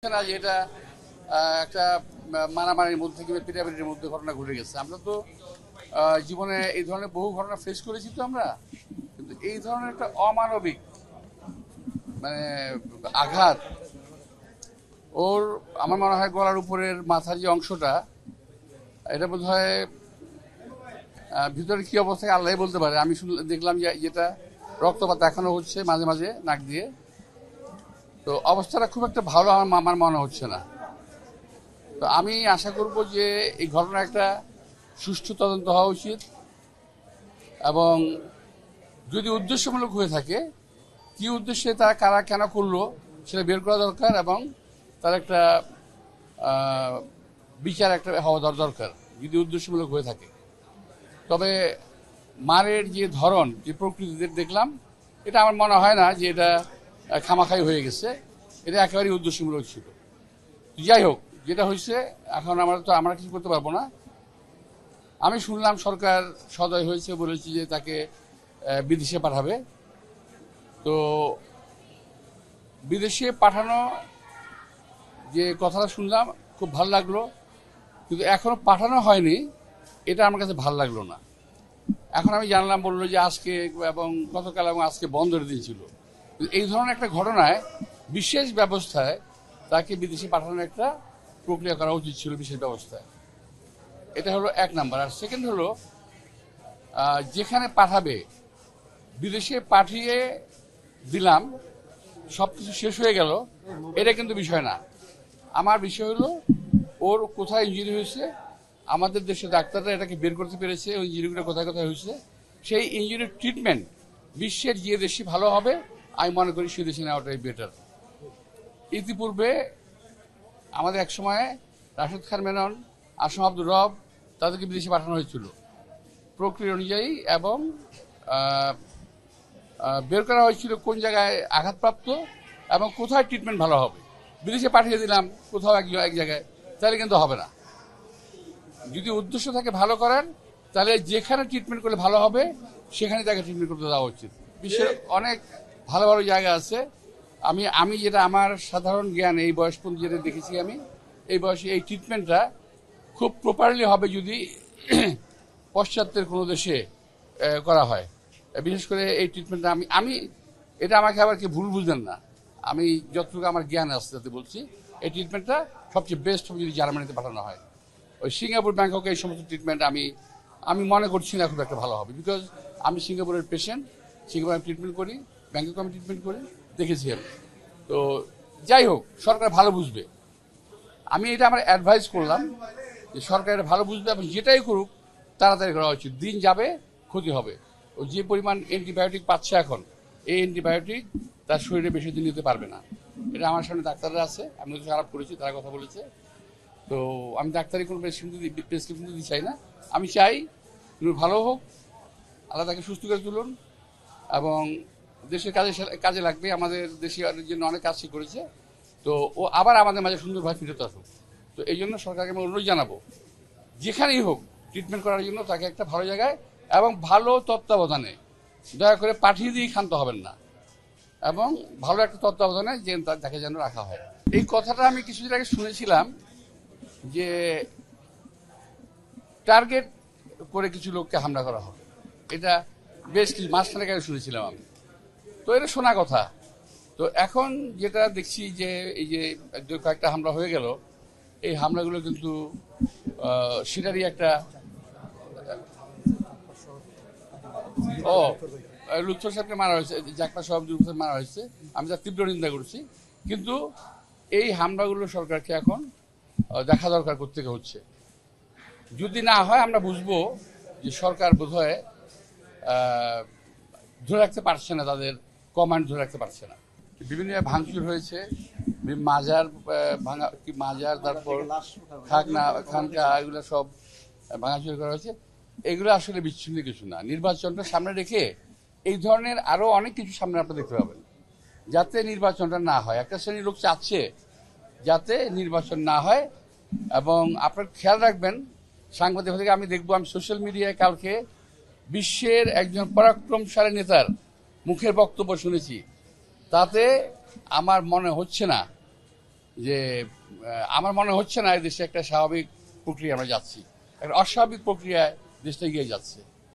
না যে এটা একটা মারামারির মধ্যে কিংবা পিটাপিটির মধ্যে ঘটনা ঘটে গেছে। আমরা তো জীবনে এই ধরনের বহু ঘটনা ফেস করেছি তো আমরা, কিন্তু এই ধরনের একটা অমানবিক মানে আঘাত ওর আমার মনে হয় গলার উপরের মাথার যে অংশটা, এটা বোধ হয় ভিতরে কি অবস্থায় আল্লাহ বলতে পারে। আমি দেখলাম যে যেটা রক্তপাত এখনো হচ্ছে মাঝে মাঝে নাক দিয়ে। তো অবস্থাটা খুব একটা ভালো আমার মনে হচ্ছে না। তো আমি আশা করব যে এই ঘটনার একটা সুষ্ঠু তদন্ত হওয়া উচিত, এবং যদি উদ্দেশ্যমূলক হয়ে থাকে, কি উদ্দেশ্যে তারা কারা কেন করলো সেটা বের করা দরকার, এবং তার একটা বিচার একটা হওয়া দরকার যদি উদ্দেশ্যমূলক হয়ে থাকে। তবে মারের যে ধরন, যে প্রকৃতি দেখলাম, এটা আমার মনে হয় না যে এটা খামাখাই হয়ে গেছে। এটা একেবারেই উদ্দেশ্যমূলক ছিল। যাই হোক, যেটা হয়েছে এখন আমরা কিছু করতে পারবো না। আমি শুনলাম সরকার সদয় হয়েছে, বলেছি যে তাকে বিদেশে পাঠাবে। তো বিদেশে পাঠানো যে কথাটা শুনলাম খুব ভালো লাগলো, কিন্তু এখনো পাঠানো হয়নি, এটা আমার কাছে ভালো লাগলো না। এখন আমি জানলাম বললো যে আজকে এবং গতকাল এবং আজকে বন্ধের দিন ছিল। এই ধরনের একটা ঘটনায় বিশেষ ব্যবস্থায় তাকে বিদেশে পাঠানোর একটা প্রক্রিয়া করা উচিত ছিল, বিশেষ ব্যবস্থায়। এটা হলো এক নাম্বার। আর সেকেন্ড হলো, যেখানে পাঠাবে বিদেশে পাঠিয়ে দিলাম, সব কিছু শেষ হয়ে গেল, এটা কিন্তু বিষয় না। আমার বিষয় হলো ওর কোথায় ইঞ্জুরি হয়েছে, আমাদের দেশের ডাক্তাররা এটাকে বের করতে পেরেছে ওই ইঞ্জুরিগুলো কোথায় কোথায় হয়েছে। সেই ইঞ্জুরির ট্রিটমেন্ট বিশ্বের যে দেশে ভালো হবে আমি মনে করি সে দেশে নেওয়াটাই বেটার। ইতিপূর্বে আমাদের এক সময়ে রাশেদ খান মেনন, আসম আব্দুর রব, তাদেরকে বিদেশে পাঠানো হয়েছিল প্রক্রিয়া অনুযায়ী, এবং বের করা হয়েছিল কোন জায়গায় আঘাতপ্রাপ্ত এবং কোথায় ট্রিটমেন্ট ভালো হবে। বিদেশে পাঠিয়ে দিলাম কোথাও এক জায়গায়, তাহলে কিন্তু হবে না। যদি উদ্দেশ্য থাকে ভালো করার, তাহলে যেখানে ট্রিটমেন্ট করলে ভালো হবে সেখানে তাকে ট্রিটমেন্ট করতে দেওয়া উচিত। বিশ্বের অনেক ভালো ভালো জায়গা আছে। আমি যেটা আমার সাধারণ জ্ঞান, এই বয়স পর্যন্ত যেটা দেখেছি, আমি এই বয়সে এই ট্রিটমেন্টটা খুব প্রপারলি হবে যদি পশ্চাত্যের কোনো দেশে করা হয়। বিশেষ করে এই ট্রিটমেন্টটা আমি এটা আমাকে আবার কি ভুল বুঝবেন না, আমি যতটুকু আমার জ্ঞান আছে তাতে বলছি, এই ট্রিটমেন্টটা সবচেয়ে বেস্ট হবে যদি জার্মানিতে পাঠানো হয়। ওই সিঙ্গাপুর, ব্যাংকক, এই সমস্ত ট্রিটমেন্ট আমি মনে করছি না খুব একটা ভালো হবে। বিকজ আমি সিঙ্গাপুরের পেশেন্ট, সিঙ্গাপুরে আমি ট্রিটমেন্ট করি, ব্যাংককে আমি ট্রিটমেন্ট করি, দেখেছি আমি। তো যাই হোক, সরকার ভালো বুঝবে। আমি এটা আমার অ্যাডভাইস করলাম যে সরকার এটা ভালো বুঝবে, এবং যেটাই করুক তাড়াতাড়ি করা উচিত। দিন যাবে, ক্ষতি হবে। ও যে পরিমাণ অ্যান্টিবায়োটিক পাচ্ছে এখন, এই অ্যান্টিবায়োটিক তার শরীরে বেশি দিন নিতে পারবে না। এটা আমার সামনে ডাক্তাররা আছে, আমি তো খারাপ করেছি, তারা কথা বলেছে। তো আমি ডাক্তারি কোনো প্রেসক্রিপশন দিতে চাই না। আমি চাই ভালো হোক, আল্লাহ তাকে সুস্থ করে তুলুন, এবং দেশের কাজে লাগবে। আমাদের দেশের জন্য অনেক কাজ সে করেছে। তো ও আবার আমাদের মাঝে সুন্দরভাবে ফিরত আসুক। তো এই জন্য সরকারকে আমি অনুরোধ জানাবো, যেখানেই হোক ট্রিটমেন্ট করার জন্য তাকে একটা ভালো জায়গায় এবং ভালো তত্ত্বাবধানে, দয়া করে পাঠিয়ে দিয়ে ক্ষান্ত হবেন না, এবং ভালো একটা তত্ত্বাবধানে যে তাকে যেন রাখা হয়। এই কথাটা আমি কিছুদিন আগে শুনেছিলাম যে টার্গেট করে কিছু লোককে হামলা করা হবে। এটা বেশ কিছু মাসখানেক আগে শুনেছিলাম আমি। তো এটা শোনা কথা। তো এখন যেটা দেখছি যে এই যে কয়েকটা হামলা হয়ে গেল, এই হামলাগুলো কিন্তু সেটারই একটা লুৎফর সাহেবকে মারা হয়েছে, জাকপা সব মারা হয়েছে, আমি তার তীব্র নিন্দা করছি। কিন্তু এই হামলাগুলো সরকারকে এখন দেখা দরকার কোত্থেকে হচ্ছে। যদি না হয় আমরা বুঝবো যে সরকার বোধহয় ধরে রাখতে পারছে না, তাদের কমান্ড ধরে রাখতে পারছে না। বিভিন্ন ভাঙচুর হয়েছে, মাজার মাজার, তারপর খানকা, এগুলো সব ভাঙাচুরি করা হয়েছে। এগুলো আসলে বিচ্ছিন্ন কিছু না। নির্বাচনটা সামনে রেখে এই ধরনের আরো অনেক কিছু সামনে আপনারা দেখতে পাবেন, যাতে নির্বাচনটা না হয়। একটা শ্রেণীর লোক চাচ্ছে যাতে নির্বাচন না হয়। এবং আপনারা খেয়াল রাখবেন, সাংবাদিক থেকে আমি দেখবো, আমি সোশ্যাল মিডিয়ায় কালকে বিশ্বের একজন পরাক্রমশালী নেতার মুখের বক্তব্য শুনেছি। তাতে আমার মনে হচ্ছে না যে আমার মনে হচ্ছে না এই দেশে একটা স্বাভাবিক প্রক্রিয়া আমরা যাচ্ছি, একটা অস্বাভাবিক প্রক্রিয়ায় দেশটা এগিয়ে যাচ্ছে।